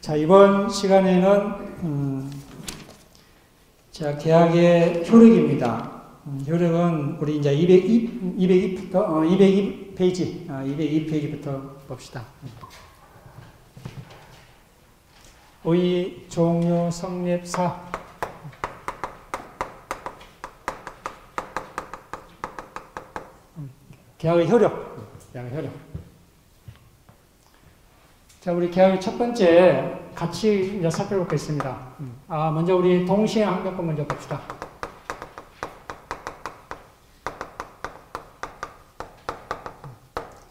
자, 이번 시간에는 자, 계약의 효력입니다. 효력은 우리 이제 202페이지부터 봅시다. 의, 종료, 성립, 사. 계약의 효력. 계약의 효력. 자, 우리 계약의 첫 번째 같이 이제 살펴보겠습니다. 먼저 우리 동시행 항변권 먼저 봅시다.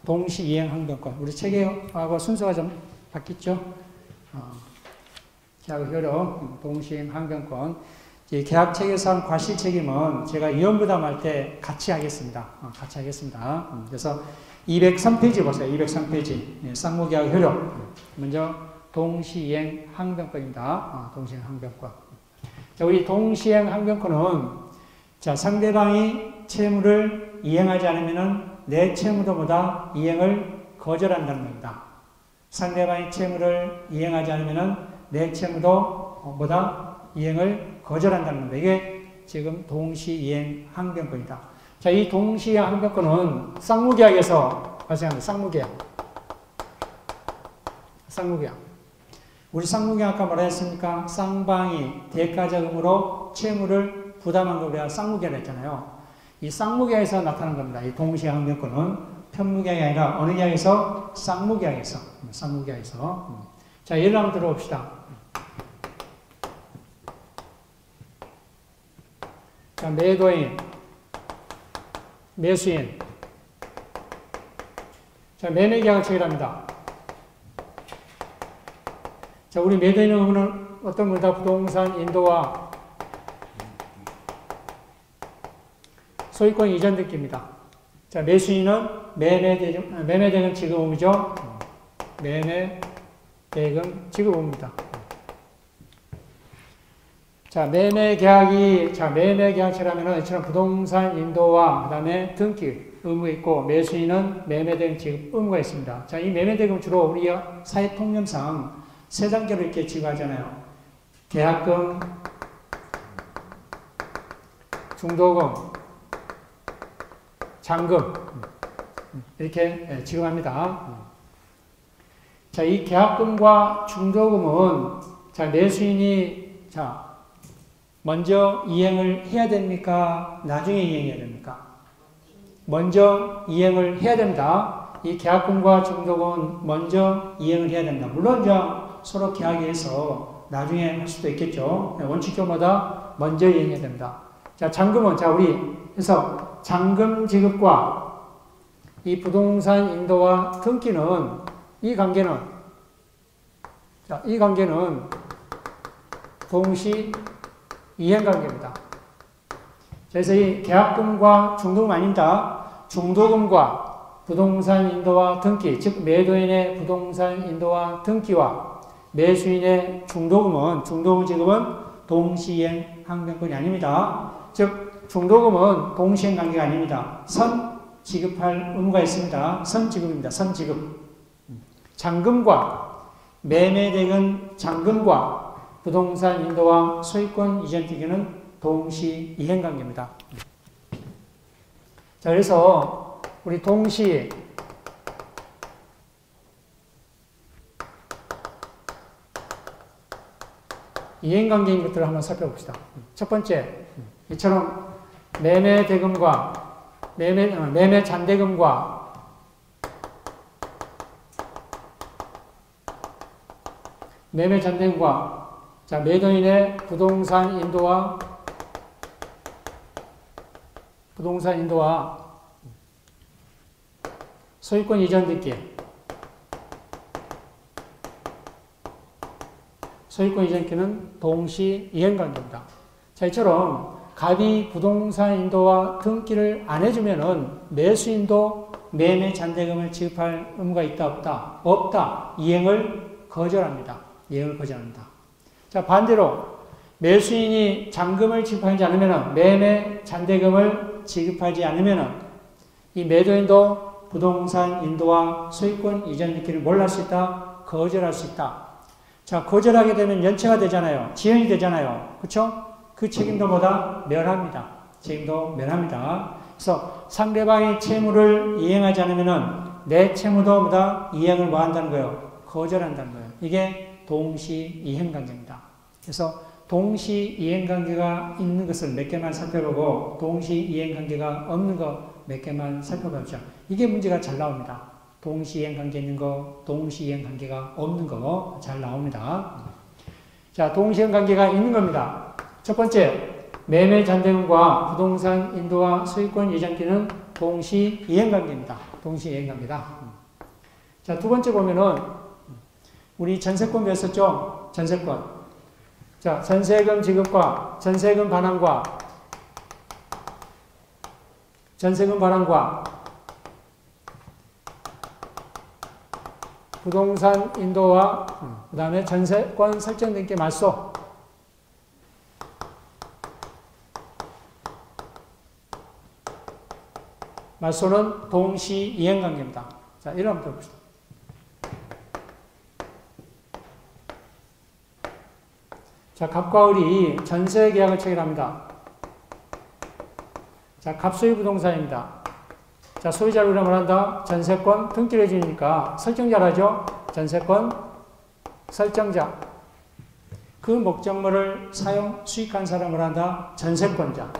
동시이행 항변권. 우리 책하고 순서가 좀 바뀌었죠? 계약의 효력, 동시이행 항변권. 계약책에서 한 과실 책임은 제가 이원부담할 때 같이 하겠습니다. 같이 하겠습니다. 그래서 203페이지 보세요. 203페이지. 쌍무계약 효력. 먼저 동시이행 항변권입니다. 동시이행 항변권. 자, 우리 동시이행 항변권은 자, 상대방이 채무를 이행하지 않으면은 내 채무도보다 이행을 거절한다는 겁니다. 상대방이 채무를 이행하지 않으면은 내 채무도보다 이행을 거절한다는 겁니다. 이게 지금 동시이행 항변권이다. 자, 이 동시이행 항변권은 쌍무계약에서 발생합니다. 쌍무계약. 우리 쌍무계약 아까 뭐라 했습니까? 쌍방이 대가자금으로 채무를 부담한 걸 우리가 쌍무계약을 했잖아요. 이 쌍무계약에서 나타난 겁니다. 이 동시이행 항변권은 편무계약이 아니라 어느 계약에서? 쌍무계약에서. 자, 예를 한번 들어봅시다. 자, 매도인, 매수인. 자, 매매계약을 체결합니다. 자, 우리 매도인은 어떤 분이다? 부동산 인도와 소유권 이전 등기입니다. 자, 매수인은 매매대금 지급 의무죠. 매매대금 지급 의무입니다. 자, 매매계약처라면은 이처럼 부동산 인도와 그 다음에 등기 의무가 있고, 매수인은 매매대금 지급 의무가 있습니다. 자, 이 매매대금 주로 우리 사회 통념상 세 단계로 이렇게 지급하잖아요. 계약금, 중도금, 잔금 이렇게 지급합니다. 자, 이 계약금과 중도금은 자, 매수인이 자, 먼저 이행을 해야 됩니까? 나중에 이행해야 됩니까? 먼저 이행을 해야 됩니다. 이 계약금과 중도금은 먼저 이행을 해야 됩니다. 물론 이제 서로 계약에서 나중에 할 수도 있겠죠. 원칙적으로마다 먼저 이행해야 됩니다. 자, 잔금은 자, 우리 그래서 잔금 지급과 이 부동산 인도와 등기는 이 관계는 동시 이행 관계입니다. 그래서 이 계약금과 중도금 아닙니다. 중도금과 부동산 인도와 등기, 즉 매도인의 부동산 인도와 등기와 매수인의 중도금 지급은 동시이행 항변권이 아닙니다. 즉 중도금은 동시이행 관계가 아닙니다. 선 지급할 의무가 있습니다. 선지급입니다. 선지급. 잔금과 매매대금 잔금과 부동산 인도와 소유권 이전 등기는 동시이행 관계입니다. 자, 그래서 우리 동시 이행관계인 것들을 한번 살펴봅시다. 첫 번째, 이처럼 매매대금과 매매잔대금과 자, 매도인의 부동산 인도와 소유권 이전 등기, 소유권 이전기는 동시 이행관계입니다. 자, 이처럼 갑이 부동산 인도와 등기를 안 해주면은 매수인도 매매 잔대금을 지급할 의무가 있다 없다? 없다. 이행을 거절합니다. 자, 반대로 매수인이 잔금을 지급하지 않으면은 매매 잔대금을 지급하지 않으면은 이 매도인도 부동산 인도와 소유권 이전 등기를 뭘 할 수 있다? 거절할 수 있다. 자, 거절하게 되면 연체가 되잖아요. 지연이 되잖아요. 그쵸? 그 책임도 뭐다? 면합니다. 책임도 면합니다. 그래서 상대방의 채무를 이행하지 않으면은 내 채무도 뭐다? 이행을 뭐 한다는 거예요? 거절한다는 거예요. 이게 동시 이행관계입니다. 그래서 동시 이행관계가 있는 것을 몇 개만 살펴보고 동시 이행관계가 없는 거 몇 개만 살펴보죠. 이게 문제가 잘 나옵니다. 동시 이행관계 있는 거, 동시 이행관계가 없는 거 잘 나옵니다. 자, 동시 이행관계가 있는 겁니다. 첫 번째, 매매 잔대금과 부동산 인도와 소유권 예정기는 동시 이행관계입니다. 동시 이행관계다. 자, 두 번째 보면은 우리 전세권 배웠었죠? 전세권. 자, 전세금 지급과 전세금 반환과 부동산 인도와 그 다음에 전세권 설정 등기 말소. 말소는 동시 이행관계입니다. 자, 이런 한번 봅시다. 자, 갑과 을이 전세 계약을 체결합니다. 자, 갑소유 부동산입니다. 자, 소유자를 우리가 말한다. 전세권 등기를 해주니까 설정자라죠. 전세권 설정자. 그 목적물을 사용, 수익한 사람을 한다. 전세권자.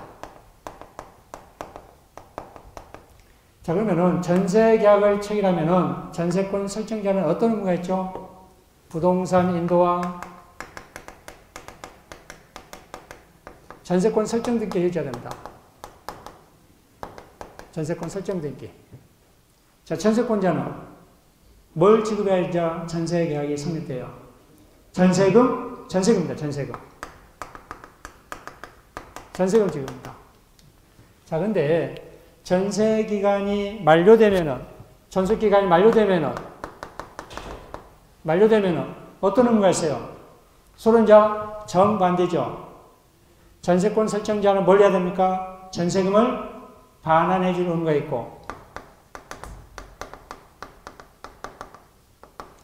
자, 그러면은 전세 계약을 체결하면은 전세권 설정자는 어떤 의무가 있죠? 부동산 인도와 전세권 설정 등기를 해줘야 됩니다. 전세권 설정 등기. 자, 전세권자는 뭘 지급해야 전세 계약이 성립돼요? 전세금? 전세금입니다. 전세금. 전세금 지급입니다. 자, 근데 전세 기간이 만료되면은, 전세 기간이 만료되면은 어떤 의무가 있어요? 서로 이제 정반대죠. 전세권 설정자는 뭘 해야 됩니까? 전세금을 반환해 줄 의무가 있고,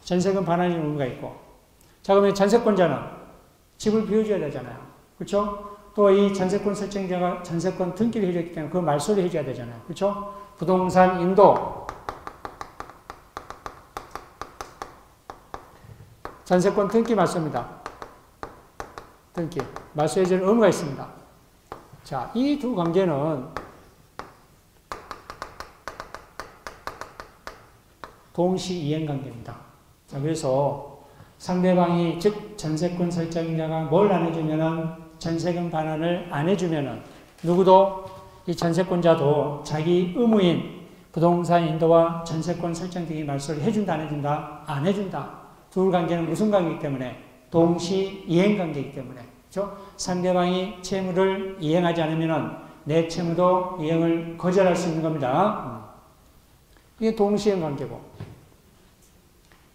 전세금 반환해 줄 의무가 있고. 자, 그러면 전세권자는 집을 비워줘야 되잖아요. 그렇죠? 또 이 전세권 설정자가 전세권 등기를 해줬기 때문에 그 말소를 해줘야 되잖아요. 그렇죠? 부동산 인도, 전세권 등기 말소입니다. 등기. 말소해 줄 의무가 있습니다. 자, 이 두 관계는 동시 이행관계입니다. 자, 그래서 상대방이 즉 전세권 설정자가 뭘 안 해주면은 전세금 반환을 안 해주면은 누구도 이 전세권자도 자기 의무인 부동산 인도와 전세권 설정 등의 말소를 해준다 안 해준다? 안 해준다. 둘 관계는 무슨 관계이기 때문에? 동시 이행관계이기 때문에. 그렇죠? 상대방이 채무를 이행하지 않으면은 내 채무도 이행을 거절할 수 있는 겁니다. 이게 동시 이행관계고.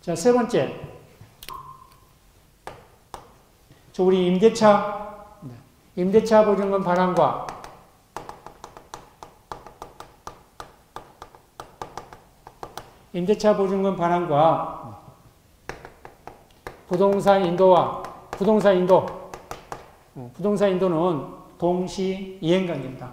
자, 세 번째. 저 우리 임대차 보증금 반환과 부동산 인도는 동시 이행관계입니다.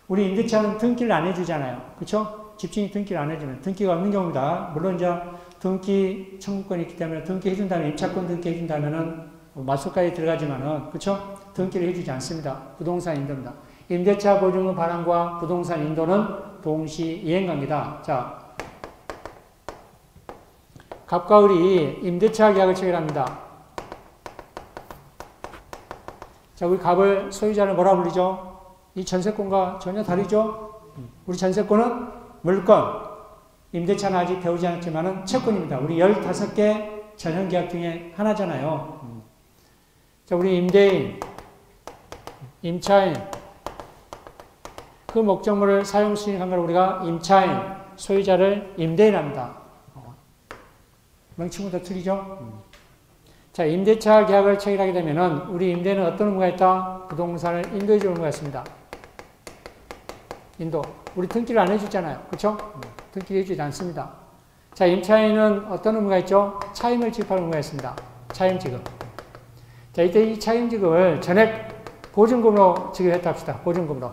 우리 임대차는 등기를 안 해주잖아요. 그렇죠? 집주인이 등기를 안 해주면 등기가 없는 경우입니다. 물론 이제 등기 청구권이 있기 때문에 등기 해준다면, 임차권 등기 해준다면은 말소까지 들어가지만은, 그쵸? 등기를 해주지 않습니다. 부동산 인도입니다. 임대차 보증금 반환과 부동산 인도는 동시 이행관계다. 자, 갑과 을이 임대차 계약을 체결합니다. 자, 우리 갑을 소유자를 뭐라 불리죠? 이 전세권과 전혀 다르죠? 우리 전세권은 물권, 임대차는 아직 배우지 않았지만은 채권입니다. 우리 15개 전형계약 중에 하나잖아요. 자, 우리 임대인, 임차인, 그 목적물을 사용 수익한 걸 우리가 임차인, 소유자를 임대인합니다. 명칭부터 틀리죠? 자, 임대차 계약을 체결하게 되면은 우리 임대인은 어떤 의무가 있다? 부동산을 인도해 줄 의무가 있습니다. 인도. 우리 등기를 안 해주잖아요. 그렇죠? 등기를 해주지 않습니다. 자, 임차인은 어떤 의무가 있죠? 차임을 지급할 의무가 있습니다. 차임지급. 자, 이때 이 차임지급을 전액 보증금으로 지급했다 합시다. 보증금으로.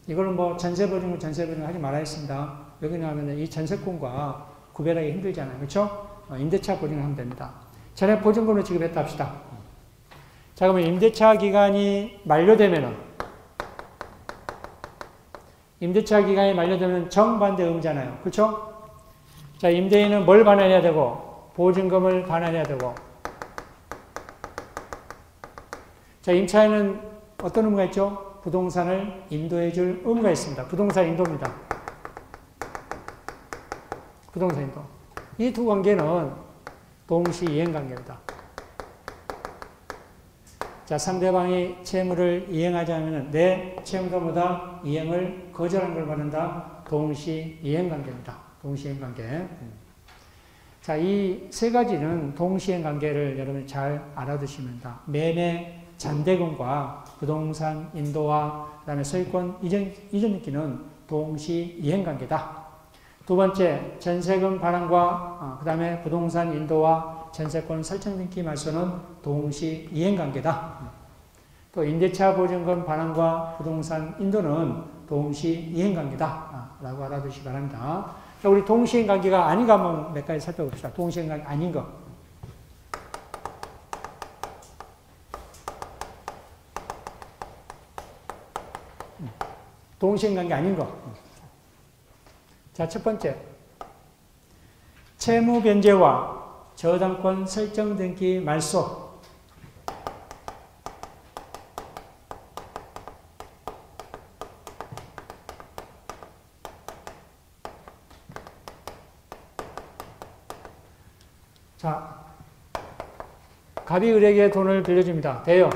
이거는 뭐 전세보증금 하지 말아야 했습니다. 여기는 하면 이 전세권과 구별하기 힘들잖아요. 그렇죠? 임대차 보증을 하면 됩니다. 전액 보증금으로 지급했다 합시다. 자, 그러면 임대차 기간이 만료되면은 정반대 의무잖아요. 그렇죠? 자, 임대인은 뭘 반환해야 되고 보증금을 반환해야 되고, 자, 임차인은 어떤 의무가 있죠? 부동산을 인도해 줄 의무가 있습니다. 부동산 인도입니다. 부동산 인도. 이 두 관계는 동시 이행 관계입니다. 자, 상대방이 채무를 이행하지 않으면 내 채무자보다 이행을 거절한 걸 말한다. 동시 이행 관계입니다. 동시 이행 관계. 자, 이 세 가지는 동시 이행 관계를 여러분 잘 알아두시면 됩니다. 매매 잔대금과 부동산 인도와 그다음에 소유권 이전 등기는 동시 이행 관계다. 두 번째, 전세금 반환과 그다음에 부동산 인도와 전세권 설정 등기 말소는 동시 이행 관계다. 또 임대차 보증금 반환과 부동산 인도는 동시 이행 관계다. 라고 알아두시기 바랍니다. 자, 우리 동시 이행 관계가 아닌 거 한번 몇 가지 살펴봅시다. 동시 이행 관계 아닌 거. 동시 이행 관계 아닌 거. 자, 첫 번째, 채무 변제와 저당권 설정 등기 말소. 자, 갑이 을에게 돈을 빌려줍니다. 돼요.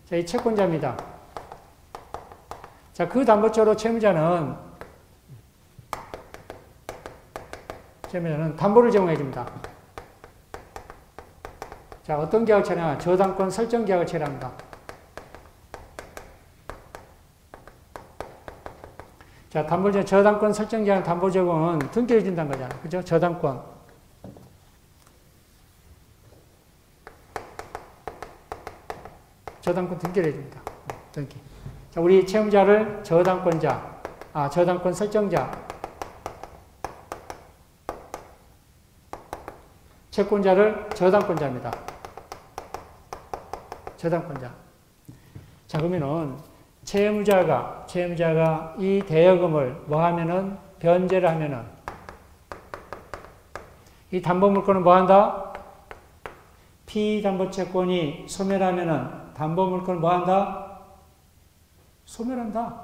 자, 이 채권자입니다. 자, 그 담보처로 채무자는 담보를 제공해 줍니다. 자, 어떤 계약을 체결하냐? 저당권 설정 계약을 체결합니다. 자, 저당권 설정 계약 담보 제공은 등기를 준다는 거잖아요. 그죠? 저당권. 등기를 해줍니다. 등기. 자, 우리 채무자를 저당권 설정자, 채권자를 저당권자입니다. 자, 그러면은 채무자가 이 대여금을 뭐 하면은 변제를 하면은 이 담보물권은 뭐 한다? 피담보채권이 소멸하면은 담보물권을 뭐 한다? 소멸한다.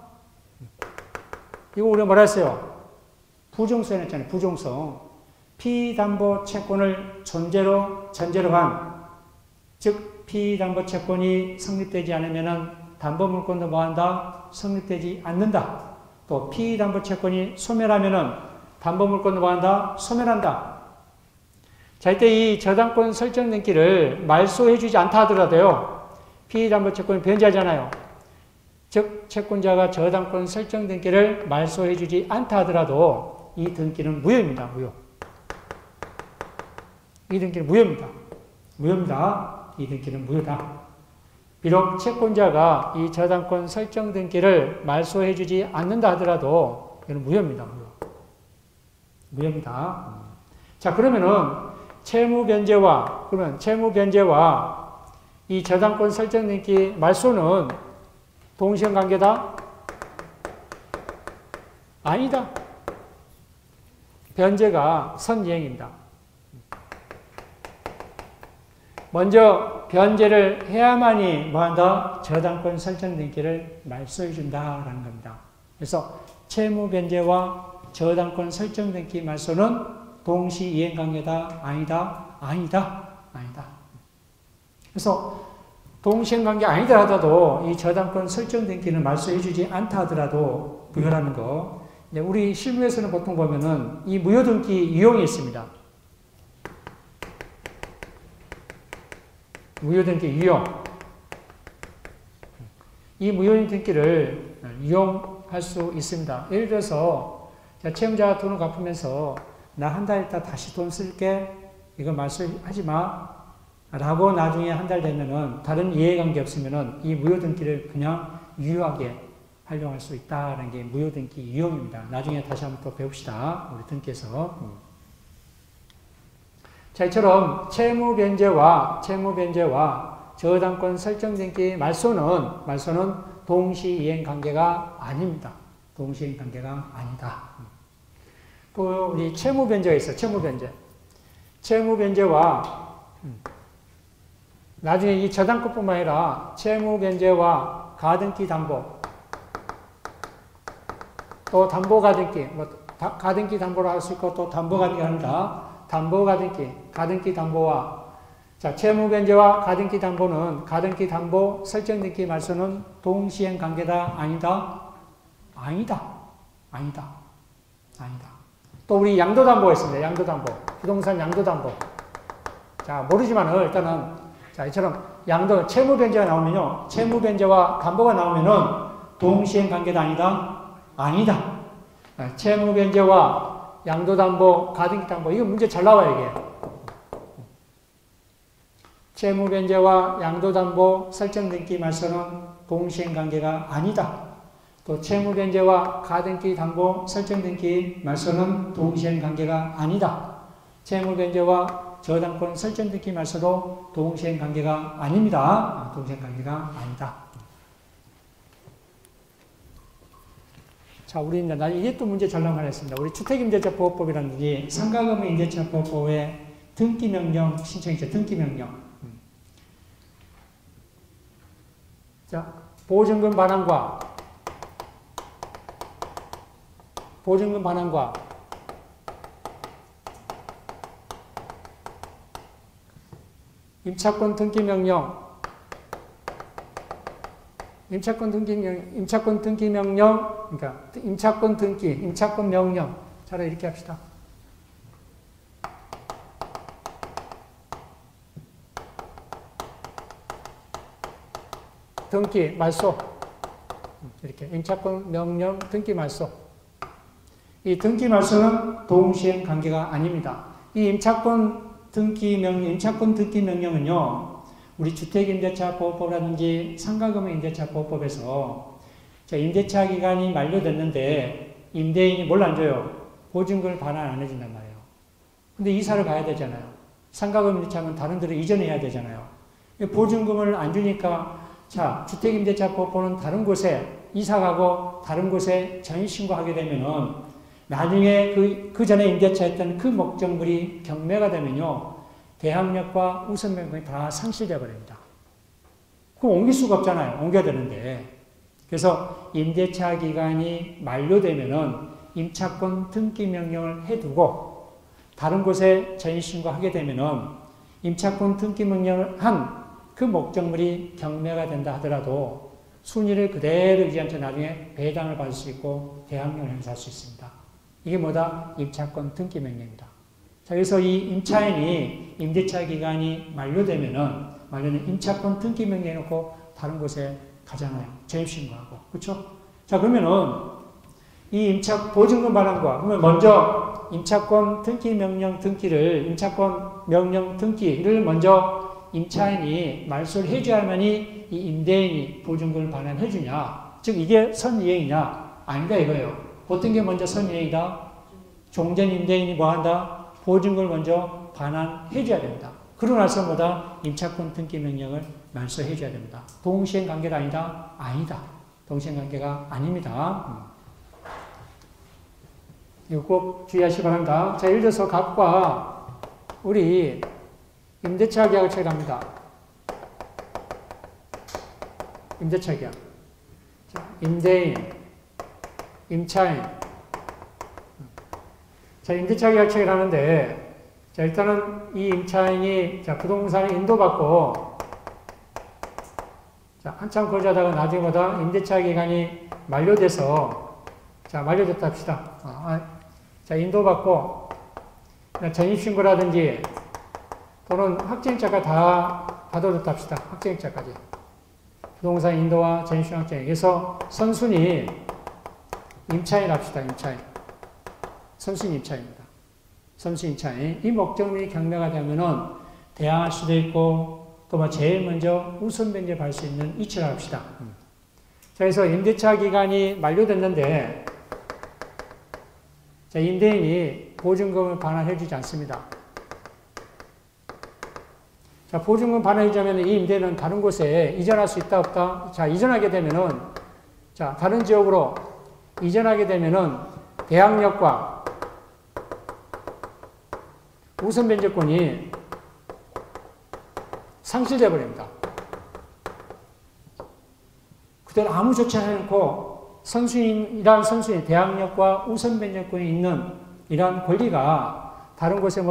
이거 우리가 뭐라 했어요? 부정성 했잖아요. 부정성. 피담보채권을 전제로 한, 즉 피담보채권이 성립되지 않으면 담보물권도 뭐한다? 성립되지 않는다. 또 피담보채권이 소멸하면 담보물권도 뭐한다? 소멸한다. 자, 이때 이 저당권 설정 등기를 말소해주지 않다 하더라도요, 피담보채권이 변제하잖아요. 즉 채권자가 저당권 설정 등기를 말소해주지 않다 하더라도 이 등기는 무효입니다. 무효. 이 등기는 무효입니다. 이 등기는 무효다. 비록 채권자가 이 저당권 설정 등기를 말소해주지 않는다 하더라도 이건 무효입니다. 무효입니다. 자, 그러면은 채무 변제와 이 저당권 설정 등기 말소는 동시행 관계다? 아니다. 변제가 선이행입니다. 먼저 변제를 해야만이 뭐한다? 저당권 설정 등기를 말소해 준다라는 겁니다. 그래서 채무 변제와 저당권 설정 등기 말소는 동시 이행 관계다? 아니다. 그래서 동시행 관계 아니다 하더라도 이 저당권 설정 등기는 말소해 주지 않다 하더라도 무효라는 거. 우리 실무에서는 보통 보면은 이 무효 등기 유형이 있습니다. 무효등기 유형. 이 무효등기를 이용할 수 있습니다. 예를 들어서 채무자가 돈을 갚으면서 나 한 달 있다 다시 돈 쓸게 이거 말소하지 마. 라고 나중에 한 달 되면은 다른 이해관계 없으면은 이 무효등기를 그냥 유효하게 활용할 수 있다는 게 무효등기 유형입니다. 나중에 다시 한번 또 배웁시다. 우리 등기에서. 자, 이처럼 채무변제와 저당권 설정등기 말소는 동시이행관계가 아닙니다. 동시이행관계가 아니다. 또 우리 채무변제가 있어요. 채무변제와 나중에 이 저당권뿐만 아니라 채무변제와 가등기 담보 또 담보가등기 가등기 담보로 할 수 있고 또 담보가등기 합니다. 가등기 담보와 자, 채무변제와 가등기 담보는 가등기 담보 설정등기 말소는 동시행 관계다 아니다. 또 우리 양도담보가 있습니다. 양도담보. 부동산 양도담보. 자, 모르지만은 일단은 자, 이처럼 채무변제가 나오면요. 채무변제와 담보가 나오면은 동시행 관계다 아니다. 채무변제와 양도담보, 가등기 담보. 이거 문제 잘 나와요, 이게. 채무변제와 양도담보 설정등기 말소는 동시행관계가 아니다. 또 채무변제와 가등기 담보 설정등기 말소는 동시행관계가 아니다. 채무변제와 저당권 설정등기 말소도 동시행관계가 아닙니다. 동시행관계가 아니다. 자, 우리 이게 또 문제 전랑 하나 있습니다. 우리 주택임대차보호법이라든지 상가금의 임대차보호법의 등기명령 신청이죠. 등기명령. 자, 보증금 반환과 임차권 등기명령, 그러니까 임차권 명령. 차라리 이렇게 합시다. 등기, 말소. 이렇게 임차권 명령, 등기, 말소. 이 등기, 말소는 동시행 관계가 아닙니다. 이 임차권 등기 명령은요, 우리 주택임대차보호법이라든지 상가금의 임대차보호법에서 임대차 기간이 만료됐는데 임대인이 뭘 안 줘요? 보증금을 반환 안 해준단 말이에요. 근데 이사를 가야 되잖아요. 상가금 임대차는 다른 데로 이전해야 되잖아요. 보증금을 안 주니까 자, 주택임대차보호법은 다른 곳에 이사가고 다른 곳에 전입신고하게 되면은 나중에 그 전에 임대차했던 그 목적물이 경매가 되면요. 대항력과 우선명령이 다 상실되어 버립니다. 그럼 옮길 수가 없잖아요. 옮겨야 되는데. 그래서 임대차 기간이 만료되면은 임차권 등기 명령을 해두고 다른 곳에 전입신고하게 되면은 임차권 등기 명령을 한 그 목적물이 경매가 된다 하더라도 순위를 그대로 유지한 채 나중에 배당을 받을 수 있고 대항력을 행사할 수 있습니다. 이게 뭐다? 임차권 등기 명령입니다. 자, 그래서 이 임차인이 임대차 기간이 만료되면은 임차권 등기 명령 해놓고 다른 곳에 가잖아요. 전입신고하고. 그렇죠? 자, 그러면은 이 보증금 반환과 그러면 먼저 임차권 등기 명령 등기를 먼저 임차인이 말소를 해줘야만이 이 임대인이 보증금을 반환해주냐. 즉 이게 선이행이냐. 아니다 이거예요. 어떤 게 먼저 선이행이다? 종전 임대인이 뭐한다? 보증금을 먼저 반환해줘야 됩니다. 그러고 나서 뭐다? 임차권 등기 명령을 말소해줘야 됩니다. 동시행 관계가 아니다? 아니다. 동시행 관계가 아닙니다. 이거 꼭 주의하시기 바랍니다. 자, 예를 들어서 갑과 우리 임대차 계약을 체결합니다. 임대차 계약. 자, 임대인, 임차인. 자, 임대차 계약 체결하는데, 자, 일단은 이 임차인이, 자, 부동산을 인도받고, 자, 한참 거주하다가 나중에 보다 임대차 기간이 만료돼서, 자, 만료됐다 합시다. 자, 인도받고, 전입신고라든지, 또는 확정일자가 다 받아줬다 합시다. 확정일자까지. 부동산 인도와 전입신고 확정. 그래서 선순위 임차인 합시다. 임차인. 선순위 임차인입니다. 선수인차에 이 목적물이 경매가 되면은 대항할 수도 있고 또 뭐 제일 먼저 우선 변제할 수 있는 이치라고 합시다. 자, 그래서 임대차 기간이 만료됐는데 자, 임대인이 보증금을 반환해주지 않습니다. 자, 보증금 반환해주자면 이 임대인은 다른 곳에 이전할 수 있다 없다? 자, 이전하게 되면은 자, 다른 지역으로 이전하게 되면은 대항력과 우선 변제권이 상실돼 버립니다. 그때는 아무 조치 해놓고 이러한 선수인 대항력과 우선 변제권이 있는 이러한 권리가 다른 곳에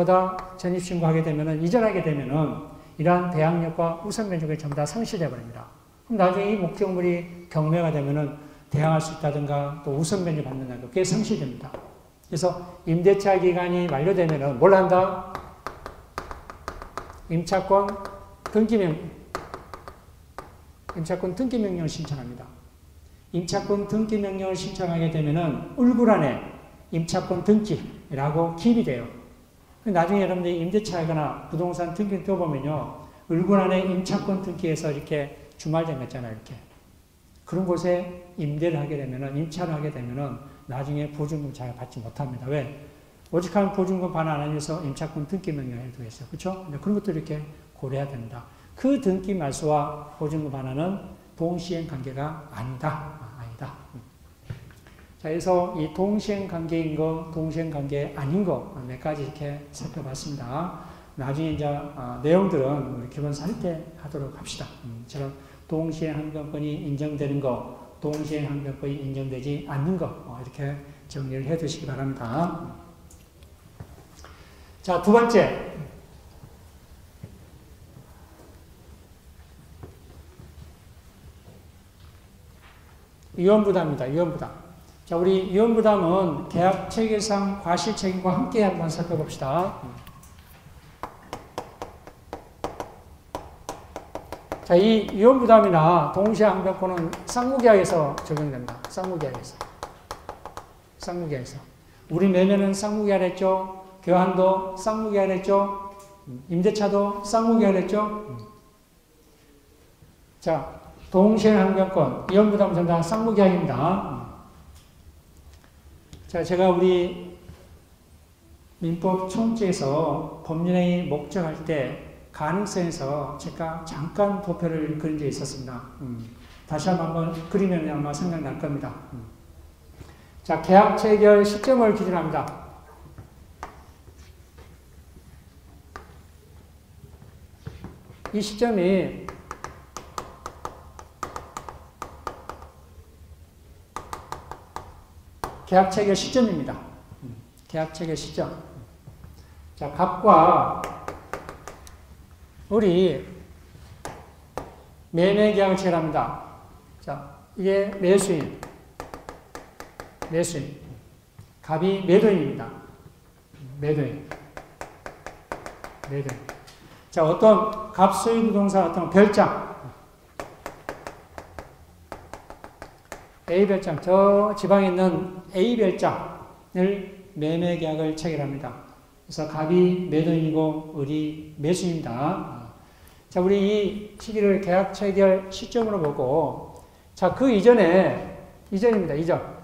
전입신고하게 되면은 이전하게 되면은 이러한 대항력과 우선 변제권이 전부 다 상실돼 버립니다. 그럼 나중에 이 목적물이 경매가 되면은 대항할 수 있다든가 또 우선 변제 받는다든가 그게 상실됩니다. 그래서 임대차 기간이 만료되면은 뭘 한다? 임차권 등기 명령을 신청합니다. 임차권 등기 명령을 신청하게 되면은 울굴안에 임차권 등기라고 기입이 돼요. 나중에 여러분들이 임대차거나 부동산 등기를 떼어보면요, 울굴안에 임차권 등기에서 이렇게 주말장 있잖아요, 이렇게. 그런 곳에 임대를 하게 되면은, 임차를 하게 되면은 나중에 보증금 잘 받지 못합니다. 왜? 오직하면 보증금 반환 안 해서 임차권 등기 명령을 두겠어요. 그렇죠? 그런 것도 이렇게 고려해야 됩니다. 그 등기 말소와 보증금 반환은 동시행 관계가 아니다. 아니다. 자, 그래서 이 동시행 관계인 거, 동시행 관계 아닌 거 몇 가지 이렇게 살펴봤습니다. 나중에 이제 내용들은 우리 기본 살 때 하도록 합시다. 저런 동시행 항변권이 인정되는 거, 동시행 항변권이 인정되지 않는 거 이렇게 정리를 해 두시기 바랍니다. 자, 두 번째. 위험부담입니다. 위험부담. 자, 우리 위험부담은 계약 체계상 과실 책임과 함께 한번 살펴봅시다. 자, 이 위험부담이나 동시항변권은 쌍무계약에서 적용된다. 쌍무계약에서. 우리 매매는 쌍무계약 했죠. 교환도 쌍무계약 했죠. 임대차도 쌍무계약 했죠. 자, 동시행항변권, 위험부담 전부 다 쌍무계약입니다. 자, 제가 우리 민법 총칙에서 법률행위 목적할 때 가능성에서 제가 잠깐 도표를 그린 적이 있었습니다. 다시 한번 그리면 아마 생각날 겁니다. 자, 계약 체결 시점을 기준합니다. 이 시점이 계약 체결 시점입니다. 계약 체결 시점. 자, 갑과 우리 매매 계약을 체결합니다. 자, 이게 매수인. 갑이 매도인입니다. 매도인. 자, 어떤 갑 소유 부동산 어떤 별장. A별장, 저 지방에 있는 A별장을 매매 계약을 체결합니다. 그래서 갑이 매도인이고 을이 매수입니다. 자, 우리 이 시기를 계약 체결 시점으로 보고, 자, 그 이전입니다. 이전.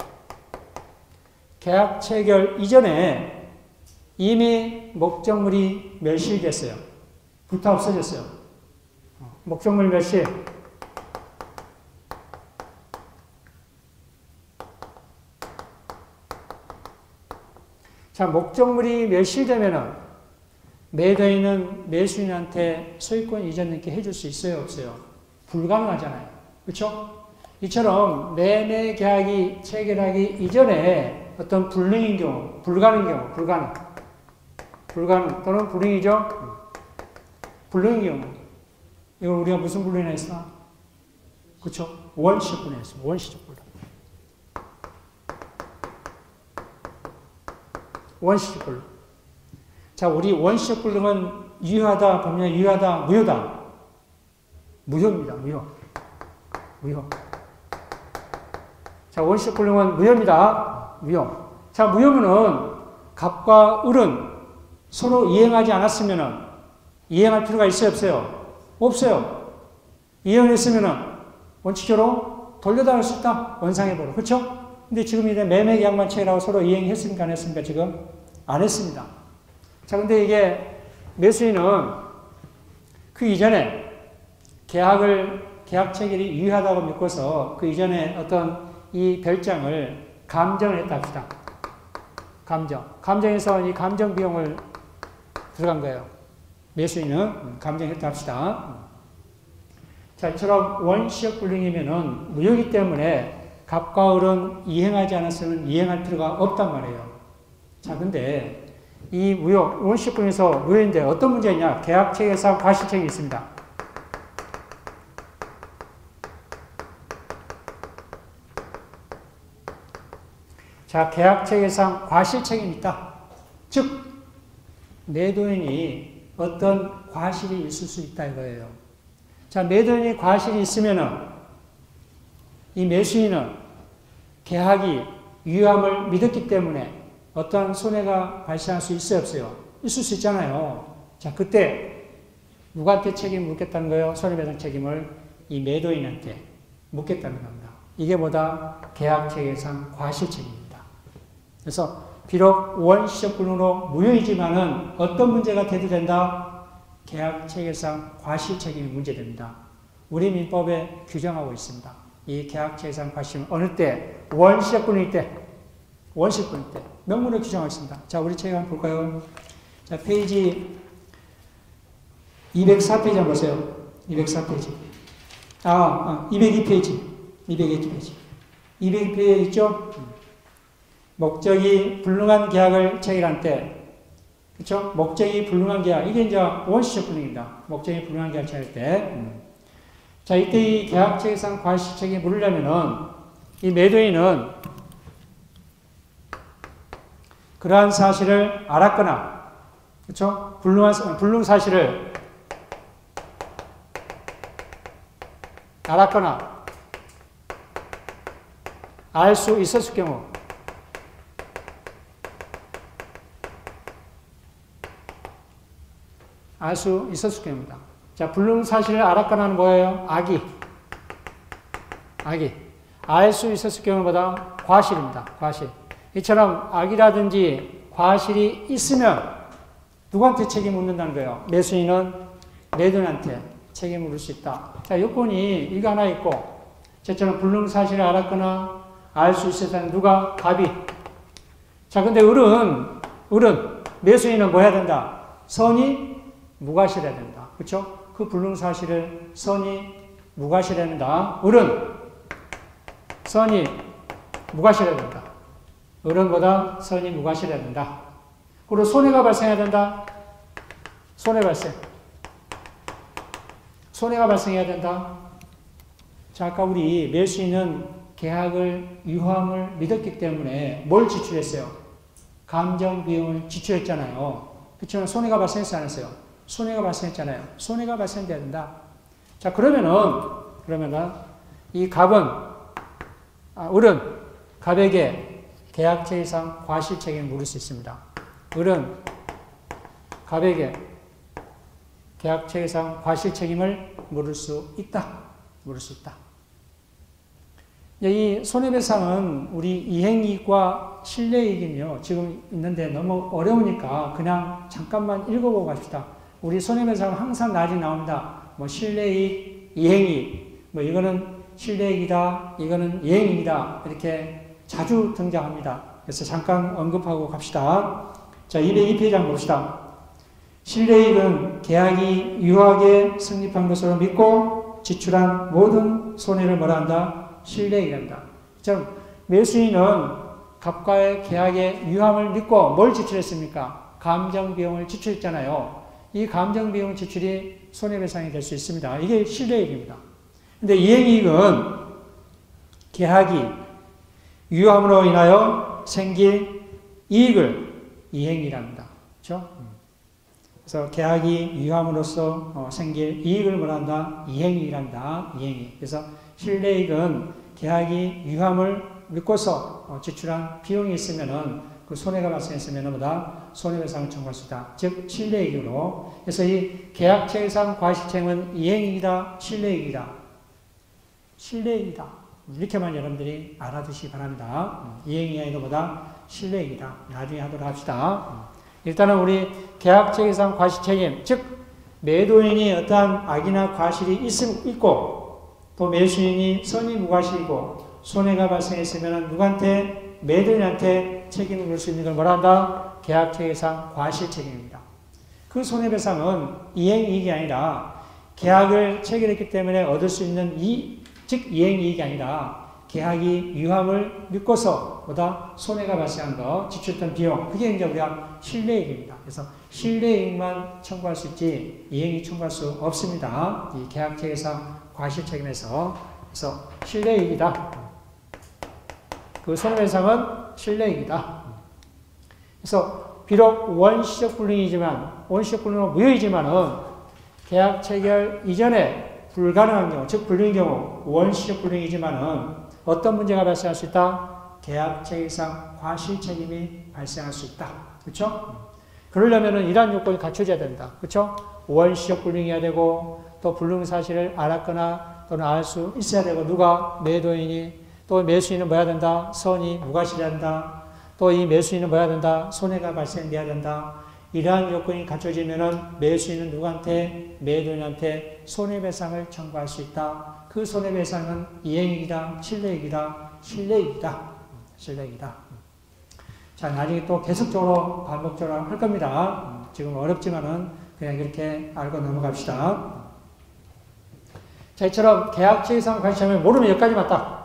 계약 체결 이전에 이미 목적물이 멸실됐어요. 불타 없어졌어요. 목적물 멸실. 자, 목적물이 멸실되면은 매도인은 매수인한테 소유권 이전 있게 해줄 수 있어요, 없어요? 불가능하잖아요. 그렇죠? 이처럼 매매 계약이 체결하기 이전에 어떤 불능인 경우, 불가능 또는 불능이죠? 불능인 경우. 이걸 우리가 무슨 불능이라 했어? 그렇죠? 원시적 불능 했습니다. 원시적 불능. 원시적 불능. 자, 우리 원시적 불능은 유효하다, 법령 유효하다, 무효다. 무효입니다. 무효. 자, 원시적 불능은 무효입니다. 무효. 자, 무효면은 갑과 을은 서로 이행하지 않았으면은 이행할 필요가 있어요, 없어요? 없어요. 이행했으면은 원칙적으로 돌려달할 수 있다. 원상회복으로. 그렇죠? 근데 지금 이제 매매 계약만 체결하고 서로 이행했습니까? 안 했습니까? 지금 안 했습니다. 자, 근데 이게 매수인은 그 이전에 계약 체결이 유효하다고 믿고서 그 이전에 어떤 이 별장을 감정을 했다 합시다. 감정에서 이 감정 비용을 들어간 거예요. 매수인은 감정했다 합시다. 자, 이처럼 원시적 불능이면은 무효이기 때문에 갑과 을은 이행하지 않았으면 이행할 필요가 없단 말이에요. 자, 근데 이 무효, 원시적 불능에서 무효인데 어떤 문제냐? 계약 체결상 과실책이 있습니다. 자, 계약 체결상 과실책임이 있다. 즉, 매도인이 어떤 과실이 있을 수 있다 이거예요. 자, 매도인이 과실이 있으면은 이 매수인은 계약이 유효함을 믿었기 때문에 어떠한 손해가 발생할 수 있어요, 없어요? 있을 수 있잖아요. 자, 그때 누구한테 책임을 묻겠다는 거예요? 손해배상 책임을 이 매도인한테 묻겠다는 겁니다. 이게 뭐다? 계약 체결상 과실 책임입니다. 그래서 비록 원시적 불능으로 무효이지만은 어떤 문제가 대두된다? 계약 체결상 과실 책임이 문제됩니다. 우리 민법에 규정하고 있습니다. 이 계약 체결상 과실은 어느 때? 원시적 불능일 때. 원시적 불능 때. 명문으로 규정하고 있습니다. 자, 우리 책 한번 볼까요? 자, 페이지 204페이지 한번 보세요. 204페이지. 202페이지. 202페이지. 202페이지 있죠? 목적이 불능한 계약을 체결한 때, 그쵸? 목적이 불능한 계약. 이게 이제 원시적 불능입니다. 목적이 불능한 계약을 체결할 때. 자, 이때 이 계약 체결상 과실 책임이 물으려면은 이 매도인은 그러한 사실을 알았거나, 그쵸? 불능 사실을 알았거나, 알 수 있었을 경우, 알 수 있었을 경우입니다. 자, 불능 사실을 알았거나 하는 뭐예요? 악의. 알 수 있었을 경우보다 과실입니다. 과실. 이처럼 악이라든지 과실이 있으면 누구한테 책임을 묻는다는 거예요? 매수인은 매도인한테 책임을 묻을 수 있다. 자, 요건이 이거 하나 있고, 저처럼 불능 사실을 알았거나 알 수 있었다는 누가? 갑이. 자, 근데 을은 매수인은 뭐 해야 된다? 선이 무과실해야 된다. 그렇죠? 그 불능 사실을 선이 무과실해야 된다. 을은 선이 무과실해야 된다. 을은보다 선이 무과실해야 된다. 그리고 손해가 발생해야 된다. 손해가 발생해야 된다. 자, 아까 우리 매수인은 계약을 유효함을 믿었기 때문에 뭘 지출했어요? 감정 비용을 지출했잖아요. 그렇지만 손해가 발생했지 않았어요? 손해가 발생했잖아요. 손해가 발생돼야 된다. 자, 그러면은 이 을은 갑에게 계약 체결상 과실 책임을 물을 수 있습니다. 을은 갑에게 계약 체결상 과실 책임을 물을 수 있다. 이 손해배상은 우리 이행이익과 실내이익이요. 지금 있는데 너무 어려우니까 그냥 잠깐만 읽어보고 갑시다. 우리 손해배상은 항상 날이 나옵니다. 뭐 실내이익, 이행이익, 뭐 이거는 실내이익이다, 이거는 이행이익이다. 이렇게 자주 등장합니다. 그래서 잠깐 언급하고 갑시다. 자, 202페이지 한번 봅시다. 실내이익은 계약이 유효하게 성립한 것으로 믿고 지출한 모든 손해를 뭐라 한다? 실내이익이란다. 즉, 매수인은 갑과의 계약의 유효함을 믿고 뭘 지출했습니까? 감정비용을 지출했잖아요. 이 감정비용 지출이 손해배상이 될 수 있습니다. 이게 실내이익입니다. 근데 이행이익은 계약이 유효함으로 인하여 생길 이익을 이행이랍니다. 그렇죠? 그래서 계약이 유효함으로써 생길 이익을 뭐라 한다? 이행이란다. 이행이. 그래서 실내이익은 계약이 유효함을 믿고서 지출한 비용이 있으면은 그 손해가 발생했으면 뭐다? 손해배상을 청구할 수 있다. 즉 실내이익으로. 그래서 이 계약체계상 과실책임은 이행이익이다, 실내이익이다. 실내이익이다. 이렇게만 여러분들이 알아두시기 바랍니다. 이행이 아니라 뭐다? 실내이익이다. 나중에 하도록 합시다. 일단은 우리 계약체계상 과실책임, 즉 매도인이 어떠한 악이나 과실이 있고 또 매수인이 선의 무과실이고 손해가 발생했으면 누구한테? 매도인한테 책임을 물 수 있는 걸 뭐라 한다? 계약체계상 과실책임입니다. 그 손해배상은 이행이익이 아니라 계약을 체결했기 때문에 얻을 수 있는 즉 이행이익이 아니라 계약이 유함을 믿고서 보다 손해가 발생한 거, 지출했던 비용, 그게 이제 우리가 실내이익입니다. 그래서 실내이익만 청구할 수 있지 이행이 청구할 수 없습니다. 이 계약체계상 과실책임에서. 그래서 실내이익이다. 그 손해배상은 실내이익이다. 그래서 비록 원시적 불능이지만, 원시적 불능은 무효이지만은 계약 체결 이전에 불가능한 경우, 즉 불능인 경우, 원시적 불능이지만은 어떤 문제가 발생할 수 있다? 계약 체계상 과실 책임이 발생할 수 있다. 그렇죠? 그러려면은 이러한 요건이 갖춰져야 된다. 그렇죠? 원시적 불능이어야 되고 또 불능 사실을 알았거나 또는 알 수 있어야 되고 누가? 매도인이. 또 매수인은 뭐야 된다? 선이 무과실해야 된다. 또 이 매수인은 뭐야 된다? 손해가 발생돼야 된다. 이러한 요건이 갖춰지면은 매수인은 누구한테? 매도인한테 손해배상을 청구할 수 있다. 그 손해배상은 이행이익이다, 실내이익이다, 실내이익이다, 실내이익이다. 자, 나중에 또 계속적으로 반복적으로 할 겁니다. 지금 어렵지만은 그냥 이렇게 알고 넘어갑시다. 자, 이처럼 계약체계상 과실책임을 모르면 여기까지만 딱.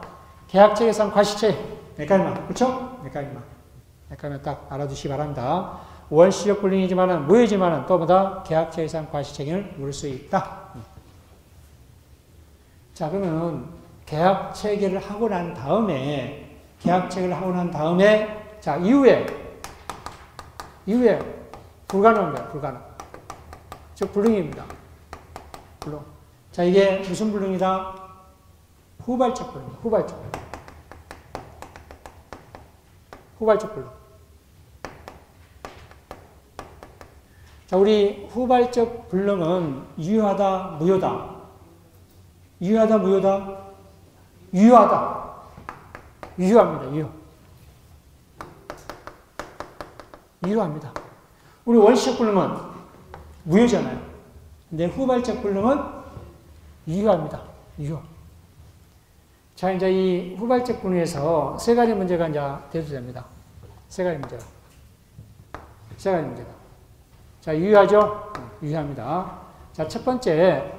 계약체계상 과실책임 여기까지만, 그렇죠? 여기까지만 딱 알아두시기 바랍니다. 원시적 불능이지만은 무효이지만은 또 뭐다? 계약체계상 과실책임을 물을 수 있다. 자, 그러면 계약 체결을 하고 난 다음에 자, 이후에 불가능합니다. 불가능. 즉 불능입니다. 불능. 자, 이게 무슨 불능이다? 후발적 불능. 후발적 불능. 자, 우리 후발적 불능은 유효하다, 무효다? 유효하다, 무효다? 유효하다. 유효합니다, 유효합니다. 우리 원시적 불능은 무효잖아요. 근데 후발적 불능은 유효합니다. 유효. 자, 이제 이 후발적 불능에서 세 가지 문제가 이제 대두됩니다. 세 가지 문제가. 자, 유효하죠? 유효합니다. 자, 첫 번째.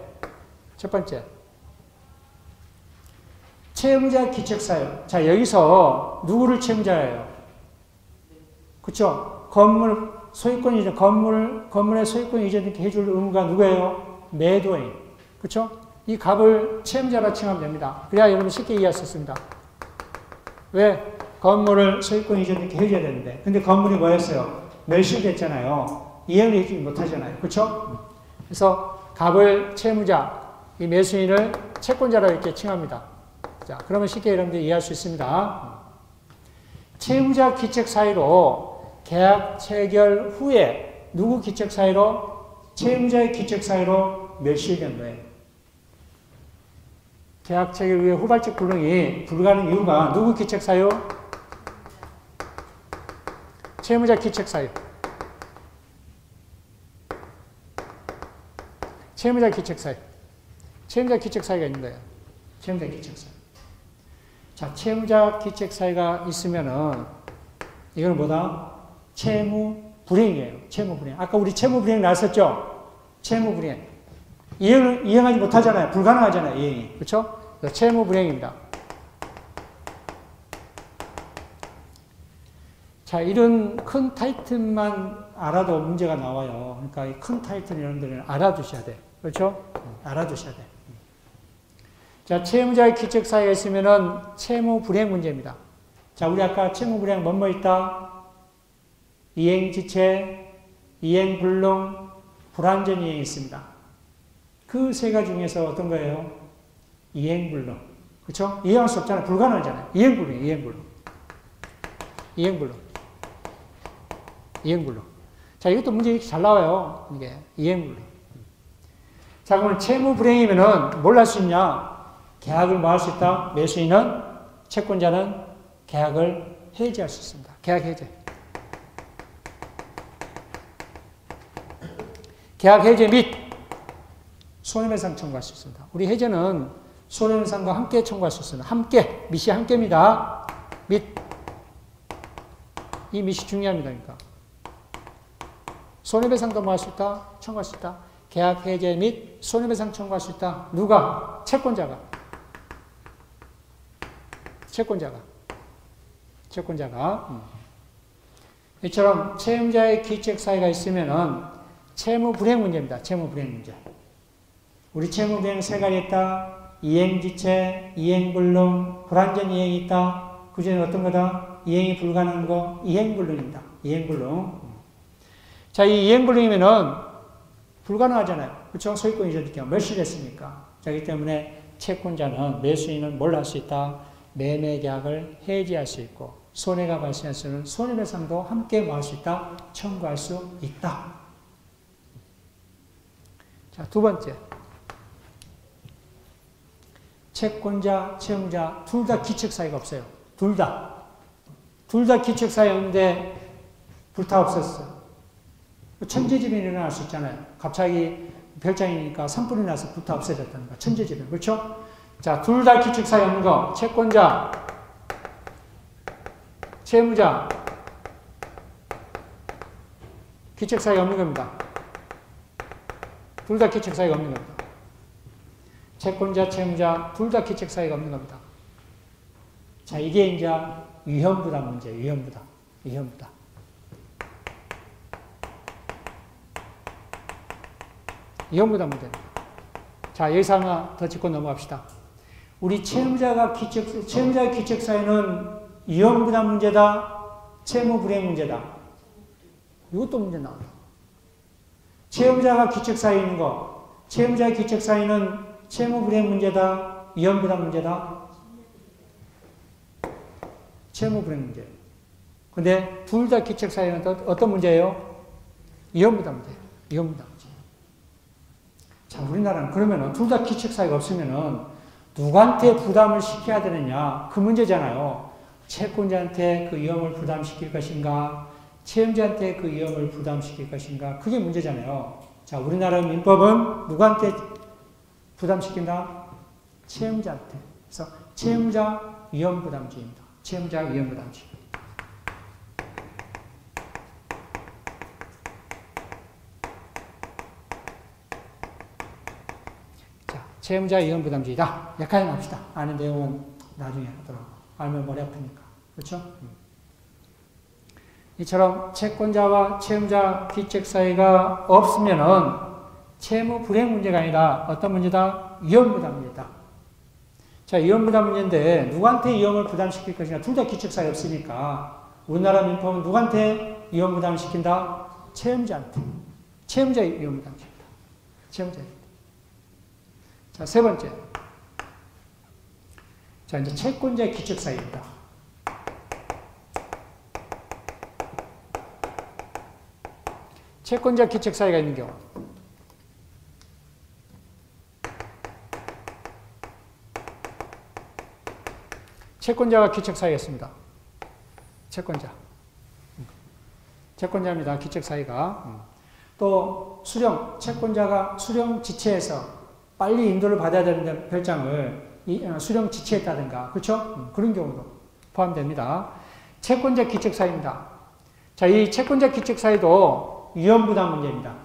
채무자 기책사유. 자, 여기서 누구를 채무자예요? 그쵸? 건물 소유권 이전, 건물의 소유권 이전 해줄 의무가 누구예요? 매도인. 그쵸? 이 값을 채무자라 칭하면 됩니다. 그래야 여러분 쉽게 이해할 수 있습니다. 왜? 건물을 소유권 이전 해줘야 되는데. 근데 건물이 뭐였어요? 멸실됐잖아요. 이행을 해주지 못하잖아요. 그쵸? 그래서 값을 채무자, 이 매수인을 채권자라고 이렇게 칭합니다. 자, 그러면 쉽게 여러분들이 이해할 수 있습니다. 채무자 기책 사유로 계약 체결 후에 누구 기책 사유로? 채무자의 기책 사유로 멸실된 거예요. 계약 체결 후에 후발적 불능이 불가능한 이유가 누구 기책 사유? 채무자 기책 사유. 채무자 기책 사유가 있는 거예요. 채무자 기책 사유. 자, 채무자 기책 사유가 있으면은 이건 뭐다? 채무 불이행이에요. 채무 불이행. 아까 우리 채무 불이행 나왔었죠? 채무 불이행. 이행하지 못하잖아요. 불가능하잖아요. 이행이. 그렇죠? 채무 불이행입니다. 자, 이런 큰 타이틀만 알아도 문제가 나와요. 그러니까 이 큰 타이틀 여러분들은 알아두셔야 돼. 그렇죠? 알아두셔야 돼. 자, 채무자의 기책 사유가 있으면은 채무 불이행 문제입니다. 자, 우리 아까 채무 불이행 뭐뭐 있다? 이행지체, 이행불능, 불완전 이행이 있습니다. 그 세 가지 중에서 어떤 거예요? 이행불능. 그렇죠? 이행할 수 없잖아요. 불가능하잖아요. 이행불능. 이행불능. 자, 이것도 문제 이렇게 잘 나와요. 이게 이행불능. 자, 그러면 채무 불행이면은 뭘 할 수 있냐? 계약을 뭐 할 수 있다? 매수인은, 채권자는 계약을 해지할 수 있습니다. 계약 해지. 계약 해지 및 손해배상 청구할 수 있습니다. 우리 해제는 손해배상과 함께 청구할 수 있습니다. 함께, 밋이 함께입니다. 및. 이 밋이 중요합니다. 그러니까. 손해배상도 뭐 할 수 있다? 청구할 수 있다. 계약 해제 및 손해배상 청구할 수 있다. 누가? 채권자가. 이처럼 채무자의 기책 사유가 있으면은 채무 불이행 문제입니다. 채무 불이행 문제. 우리 채무 불이행 세 가지 있다. 이행지체, 이행불능, 불완전 이행이 있다. 그 중에 어떤 거다? 이행이 불가능한 거, 이행불능입니다. 이행불능. 자, 이 이행불능이면은 불가능하잖아요. 그렇죠? 소유권 이전 기간 멸실했으니까. 그렇기 때문에 채권자는, 매수인은 뭘 할 수 있다? 매매 계약을 해지할 수 있고, 손해가 발생할 수 있는 손해배상도 함께 뭐 할 수 있다? 청구할 수 있다. 자, 두 번째. 채권자, 채무자 둘 다 기책 사유가 없어요. 둘 다 기책 사유 없는데 불타 없었어요. 천재지변이 일어날 수 있잖아요. 갑자기 별장이니까 산불이 나서 불타 없어졌다는 거. 천재지변. 그렇죠? 자, 둘 다 기책 사유 없는 거. 채권자, 채무자. 기책 사유가 없는 겁니다. 둘 다 기책 사유가 없는 겁니다. 채권자, 채무자 둘 다 기책 사유가 없는 겁니다. 자, 이게 이제 위험부담 문제예요. 위험부담. 위험부담 문제입니다. 자, 여기서 하나 더 짚고 넘어갑시다. 우리 채무자의 기책 사유는 위험부담 문제다, 채무 불이행 문제다. 이것도 문제 나온다. 채무자가 기책 사유 있는 거, 채무자의 기책 사유는 채무 불이행 문제다, 위험부담 문제다. 채무 불이행 문제. 근데 둘 다 기책 사유는 어떤 문제예요? 위험부담 문제. 위험부담 문제. 자, 우리나라는 그러면은 둘 다 기책 사유가 없으면은 누구한테 부담을 시켜야 되느냐? 그 문제잖아요. 채권자한테 그 위험을 부담시킬 것인가? 채무자한테 그 위험을 부담시킬 것인가? 그게 문제잖아요. 자, 우리나라 민법은 누구한테 부담시킨다? 채무자한테. 그래서 채무자 위험부담주의입니다. 채무자 위험부담주의. 자, 채무자 위험부담주의다. 약하게 납시다. 아는 내용은 나중에 하더라고. 알면 머리 아프니까. 그렇죠? 이처럼 채권자와 채무자 기책 사유가 없으면은 채무 불이행 문제가 아니라 어떤 문제다? 위험부담 문제다. 자, 위험부담 문제인데 누구한테 위험을 부담시킬 것이냐? 둘 다 기책 사유 없으니까 우리나라 민법은 누구한테 위험부담을 시킨다? 채무자한테. 채무자 위험부담 시킨다. 채무자. 자, 세 번째. 자, 이제 채권자의 기책 사유입니다. 채권자 기책 사유가 있는 경우. 채권자가 기책 사유였습니다. 채권자입니다. 기책 사유가. 또 채권자가 수령 지체해서 빨리 인도를 받아야 되는데 별장을 수령 지체했다든가, 그렇죠? 그런 경우도 포함됩니다. 채권자 기책 사유입니다. 자, 이 채권자 기책 사유도 위험부담 문제입니다.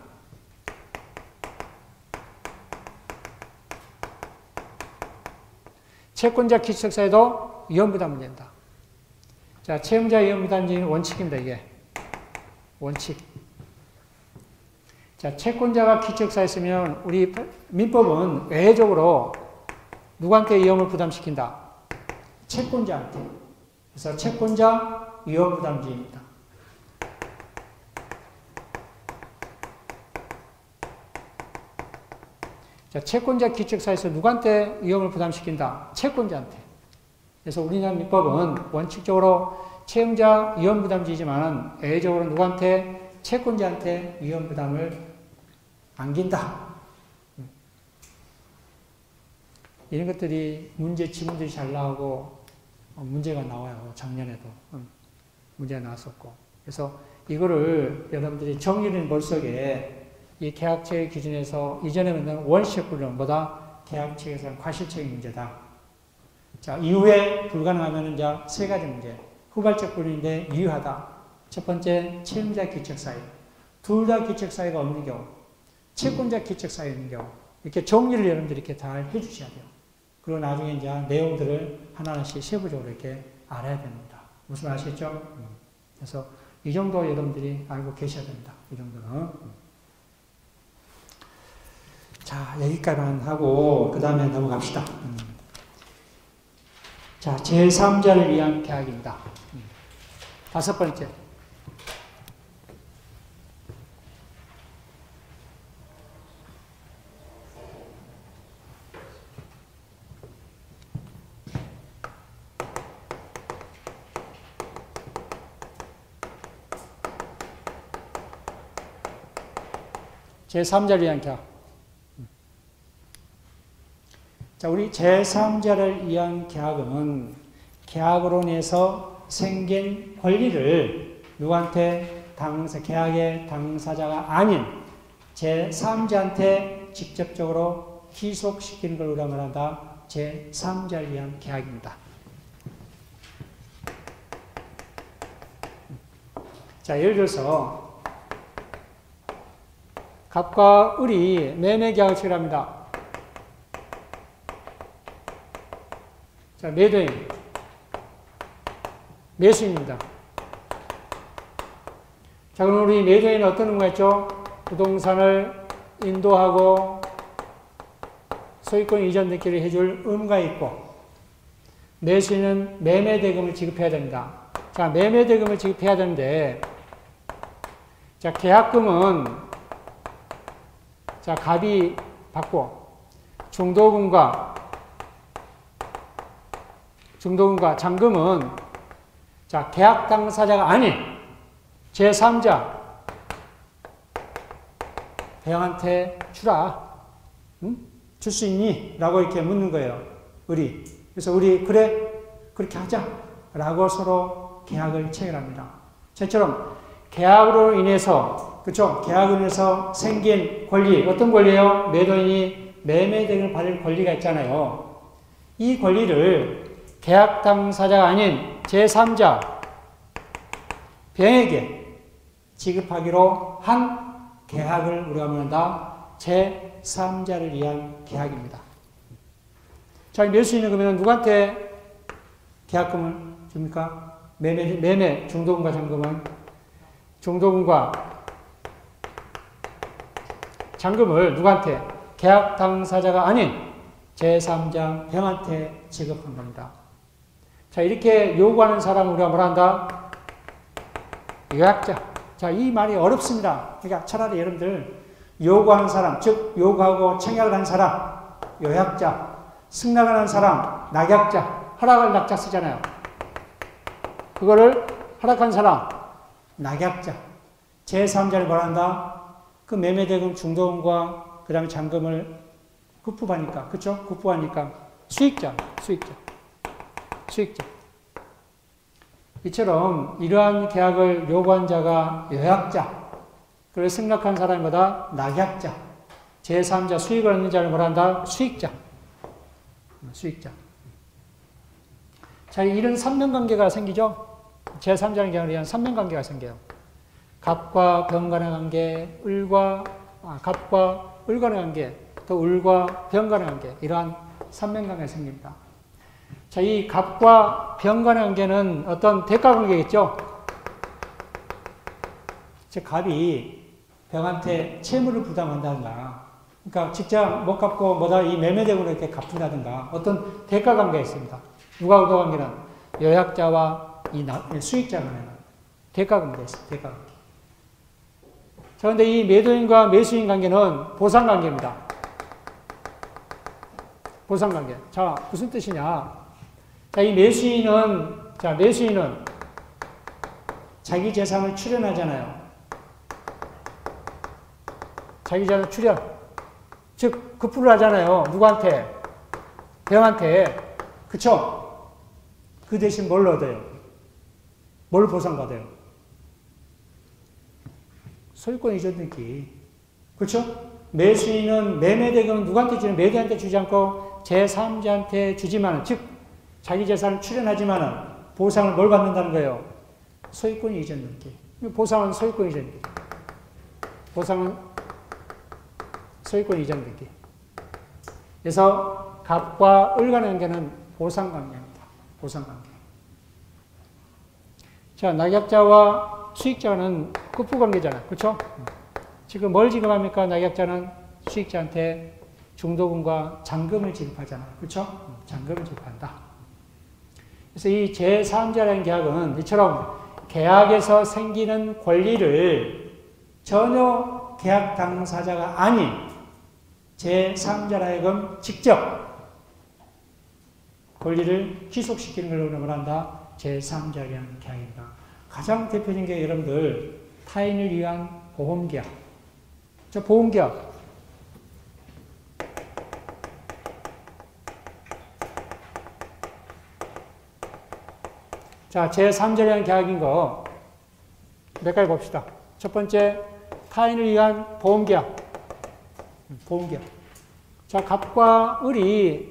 채권자 기책 사유도 위험부담 문제입니다. 자, 채무자 위험부담주의는 원칙입니다. 이게 원칙. 자, 채권자가 기책 사유였으면 우리 민법은 외적으로 누구한테 위험을 부담시킨다? 채권자한테. 그래서 채권자 위험부담주의입니다. 자, 채권자 기책 사유에서 누구한테 위험을 부담시킨다? 채권자한테. 그래서 우리나라 민법은 원칙적으로 채무자 위험부담지지만 애적으로 누구한테? 채권자한테 위험부담을 안긴다. 이런 것들이 문제 지문들이 잘 나오고 문제가 나와요. 작년에도 문제가 나왔었고. 그래서 이거를 여러분들이 정리된 머릿속에 이 계약체계 기준에서 이전에는 원시적으로는 뭐다? 계약체계에서는 과실적인 문제다. 자, 이후에 불가능하면 이제 세 가지 문제. 후발적 불이인데 유효하다. 첫 번째, 채무자 기책 사유. 둘 다 기책 사유가 없는 경우. 채권자 기책 사유 있는 경우. 이렇게 정리를 여러분들이 이렇게 잘 해주셔야 돼요. 그리고 나중에 이제 내용들을 하나하나씩 세부적으로 이렇게 알아야 됩니다. 무슨 말 아시겠죠? 그래서 이 정도 여러분들이 알고 계셔야 됩니다. 이 정도는. 자, 여기까지만 하고, 그 다음에 넘어갑시다. 자, 제3자를 위한 계약입니다. 다섯 번째. 제3자를 위한 계약. 자, 우리 제3자를 위한 계약은 계약으로 인해서 생긴 권리를 누구한테? 계약의 당사자가 아닌 제3자한테 직접적으로 희속시키는 걸 우리가 말한다. 제3자를 위한 계약입니다. 자, 예를 들어서 갑과 을이 매매 계약을 체결합니다. 자, 매도인, 매수인입니다. 자, 그럼 우리 매도인은 어떤 의무가 있죠? 부동산을 인도하고 소유권 이전 등기를 해줄 의무가 있고, 매수인은 매매 대금을 지급해야 됩니다. 자, 매매 대금을 지급해야 되는데, 자, 계약금은 자, 갑이 받고 중도금과 잔금은 자, 계약 당사자가 아닌 제3자 배양한테 주라. 응? 줄 수 있니? 라고 이렇게 묻는 거예요. 을이. 그래서 우리 그래 그렇게 하자 라고 서로 계약을 체결합니다. 저처럼 계약으로 인해서, 그렇죠? 계약으로 인해서 생긴 권리, 어떤 권리예요? 매도인이 매매 등을 받을 권리가 있잖아요. 이 권리를 계약 당사자가 아닌 제3자 병에게 지급하기로 한 계약을 우리가 말한다. 제3자를 위한 계약입니다. 자, 매수인은 그러면 누구한테 계약금을 줍니까? 매매 중도금과 잔금은 중도금과 잔금을 누구한테? 계약 당사자가 아닌 제3자 병한테 지급한 겁니다. 자, 이렇게 요구하는 사람을 우리가 뭐라 한다? 요약자. 자, 이 말이 어렵습니다. 그러니까 차라리 여러분들 요구하는 사람, 즉 요구하고 청약을 한 사람, 요약자, 승낙을 한 사람, 낙약자, 허락을 낙자 쓰잖아요. 그거를 허락한 사람, 낙약자, 제3자를 말한다. 그 매매대금 중도금과 그 다음에 잔금을 굽부하니까, 그쵸? 굽부하니까 수익자. 이처럼 이러한 계약을 요구한 자가 요약자, 그걸 승낙한 사람보다 낙약자, 제3자 수익을 얻는 자를 뭐란다? 수익자. 자, 이런 삼면관계가 생기죠? 제3자의 경우에 의한 삼면관계가 생겨요. 갑과 병 간의 관계, 갑과 을 간의 관계, 또 을과 병 간의 관계, 이러한 삼면관계가 생깁니다. 자, 이 갑과 병 간의 관계는 어떤 대가 관계겠죠? 즉, 갑이 병한테 채무를 부담한다든가, 그러니까 직접 못 갚고 뭐다 이 매매대금으로 이렇게 갚는다든가, 어떤 대가 관계가 있습니다. 누가 의도 관계는 요약자와 이 수익자 간에는 대가 관계가 있습니다. 대가 관계. 자, 근데 이 매도인과 매수인 관계는 보상 관계입니다. 보상 관계. 자, 무슨 뜻이냐? 자, 이 매수인은 자기 재산을 출연하잖아요. 자기 재산 출연. 즉, 급부를 하잖아요. 누구한테? 병한테. 그쵸? 그 대신 뭘 얻어요? 뭘 보상받아요? 소유권 이전 등기. 그렇죠? 매수인은 매매대금은 누구한테 주는? 매도한테 주지 않고 제3자한테 주지만은, 즉 자기 재산을 출연하지만은 보상을 뭘 받는다는 거예요? 소유권 이전 등기. 보상은 소유권 이전 등기. 보상은 소유권 이전 등기. 그래서 갑과 을 간의 관계는 보상관계입니다. 보상관계. 자, 낙약자와 수익자는 급부관계잖아요. 그렇죠? 지금 뭘 지급합니까? 낙약자는 수익자한테 중도금과 잔금을 지급하잖아요. 그렇죠? 잔금을 지급한다. 그래서 이 제3자라는 계약은 이처럼 계약에서 생기는 권리를 전혀 계약 당사자가 아닌 제3자라 하여금 직접 권리를 귀속시키는 걸 말한다. 제3자라는 계약입니다. 가장 대표적인 게 여러분들 타인을 위한 보험계약. 저 보험계약. 자, 제3자라는 계약인 거 몇 가지 봅시다. 첫 번째, 타인을 위한 보험계약. 보험계약. 자, 갑과 을이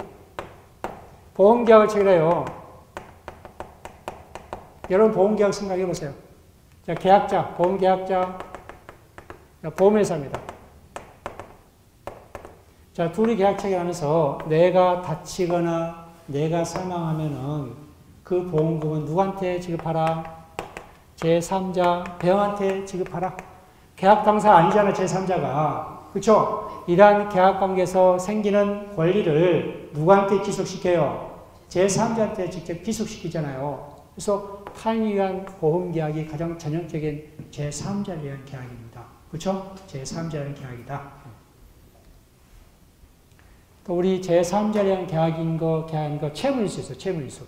보험계약을 체결해요. 여러분 보험계약 생각해 보세요. 자, 계약자, 보험계약자, 보험회사입니다. 자, 둘이 계약 체결하면서 내가 다치거나 내가 사망하면은 그 보험금은 누구한테 지급하라? 제3자, 병한테 지급하라. 계약 당사 아니잖아, 제3자가. 그쵸? 이러한 계약 관계에서 생기는 권리를 누구한테 귀속시켜요? 제3자한테 직접 귀속시키잖아요. 그래서 타인을 위한 보험계약이 가장 전형적인 제3자를 위한 계약입니다. 그렇죠? 제3자를 위한 계약이다. 또 우리 제3자를 위한 계약인 거 채무인수 있어요. 채무인수.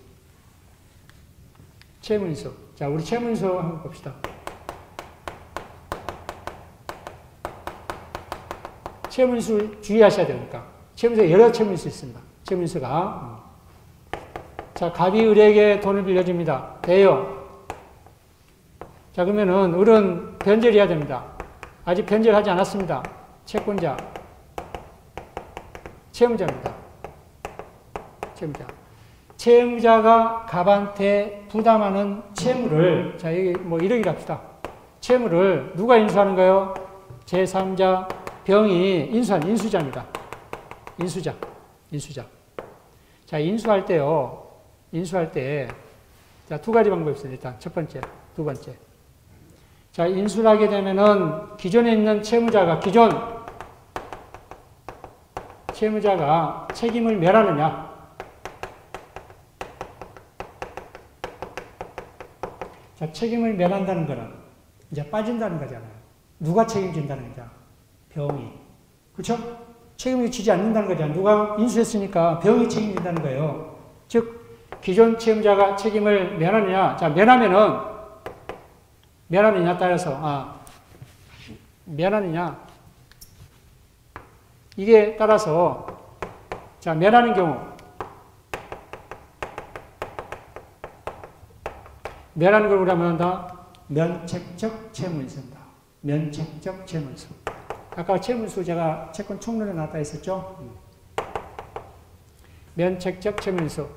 채무인수. 자, 우리 채무인수 한번 봅시다. 채무인수 주의하셔야 되니까. 채무인수 여러 채무인수 있습니다. 채무인수가. 자, 갑이 을에게 돈을 빌려줍니다. 돼요. 자, 그러면은 을은 변제해야 됩니다. 아직 변제를 하지 않았습니다. 채권자. 채무자입니다. 채무자. 채무자가 갑한테 부담하는 채무를, 자, 여기 뭐 1억이라 합시다. 채무를 누가 인수하는 거예요? 제3자 병이 인수한 인수자입니다. 인수자. 인수자. 자, 인수할 때요. 인수할 때, 자, 두 가지 방법이 있어요. 일단, 첫 번째, 두 번째. 자, 인수를 하게 되면은, 기존에 있는 채무자가, 채무자가 책임을 멸하느냐? 자, 책임을 멸한다는 거는, 이제 빠진다는 거잖아요. 누가 책임진다는 거죠? 병이. 그쵸? 책임을 지지 않는다는 거잖아요. 누가 인수했으니까 병이 책임진다는 거예요. 즉, 기존 채무자가 책임을 면하느냐. 자, 면하느냐 따라서, 면하느냐. 이게 따라서, 자, 면하는 경우. 면하는 걸 우리가 말한다. 면책적 채무인수입니다. 면책적 채무인수. 아까 채무인수 제가 채권 총론에 나왔다 했었죠? 면책적 채무인수.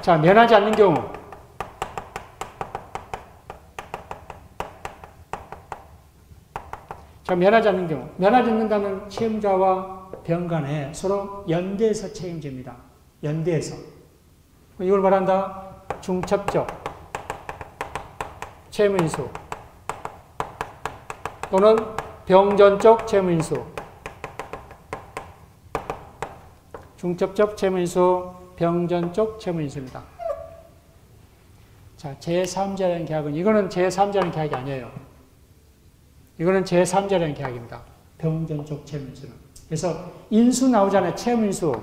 자, 면하지 않는 경우. 자, 면하지 않는 경우. 면하지 않는다면 채무자와 병 간에 서로 연대해서 책임집니다. 연대해서. 이걸 말한다. 중첩적 채무인수. 또는 병전적 채무인수. 중첩적 채무인수. 병전적 채무인수입니다. 자, 제3자라는 계약은, 이거는 제3자라는 계약이 아니에요. 이거는 제3자라는 계약입니다. 병전적 채무인수는. 그래서 인수 나오잖아요. 채무인수.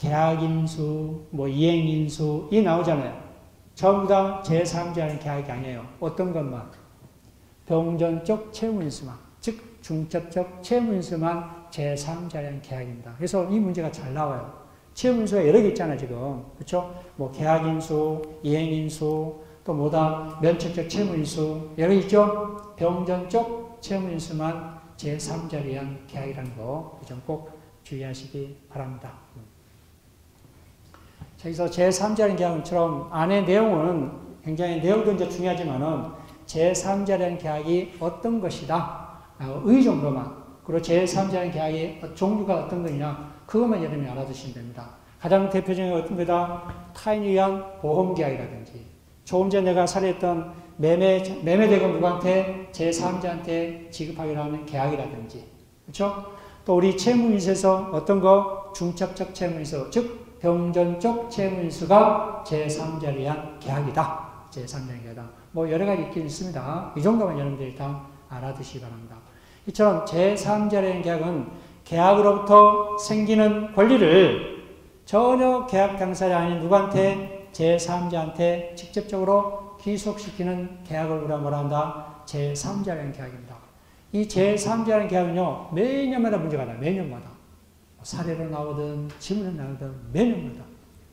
계약인수, 뭐 이행인수 이 나오잖아요. 전부 다 제3자의 계약이 아니에요. 어떤 것만? 병전적 채무인수만, 즉 중첩적 채무인수만 제3자의 계약입니다. 그래서 이 문제가 잘 나와요. 채무인수가 여러 개 있잖아요, 지금. 그렇죠? 뭐 계약인수, 이행인수, 또 뭐다 면책적 채무인수 여러 개 있죠? 병전적 채무인수만 제3자에 의한 계약이라는 거 좀 꼭 주의하시기 바랍니다. 자, 여기서 제3자의 계약처럼 안의 내용은 굉장히 내용도 이제 중요하지만은 제3자의 계약이 어떤 것이다. 의 정도만. 그리고 제3자의 계약이 종류가 어떤 거냐. 그것만 여러분이 알아두시면 됩니다. 가장 대표적인 어떤 거다. 타인에 의한 보험계약이라든지 조금 전에 내가 사례했던 매매대금 누구한테 제3자한테 지급하기로 하는 계약이라든지 그렇죠? 또 우리 채무인수에서 어떤 거 중첩적 채무인수 즉 병전적 채무인수가 제3자에 의한 계약이다. 제3자의 계약이다. 뭐 여러 가지 있긴 있습니다. 이 정도만 여러분들이 일단 알아두시기 바랍니다. 이처럼 제3자의 계약은 계약으로부터 생기는 권리를 전혀 계약 당사자 아닌 누구한테 제3자한테 직접적으로 귀속시키는 계약을 우리가 뭐라 한다? 제3자라는 계약입니다. 이 제3자라는 계약은요, 매년마다 문제가 나요. 매년마다. 사례로 나오든, 지문으로 나오든, 매년마다.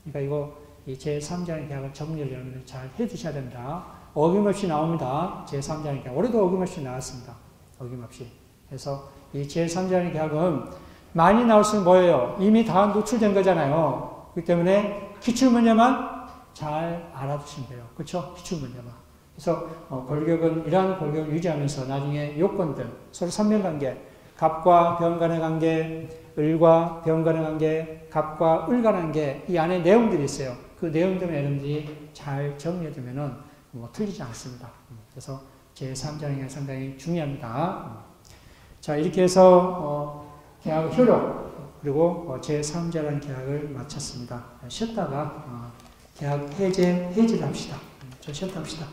그러니까 이거, 이 제3자라는 계약을 정리를 여러분들 잘 해두셔야 됩니다. 어김없이 나옵니다. 제3자라는 계약. 올해도 어김없이 나왔습니다. 어김없이. 그래서 이 제3자라는 계약은 많이 나올수록 뭐예요? 이미 다 노출된 거잖아요. 그렇기 때문에 기출문제만 잘 알아두시면 돼요. 그렇죠? 기출문제만. 그래서 골격은 이러한 골격을 유지하면서 나중에 요건들, 서로 선명관계, 갑과 병 간의 관계, 을과 병 간의 관계, 갑과 을 간의 관계 이 안에 내용들이 있어요. 그 내용들을 여러분들이 잘 정리해두면은 뭐 틀리지 않습니다. 그래서 제3자라는 게 상당히 중요합니다. 자, 이렇게 해서 계약 효력 그리고 제3자라는 계약을 마쳤습니다. 쉬었다가 계약 해제를 합시다. 좀 쉬었다 합시다.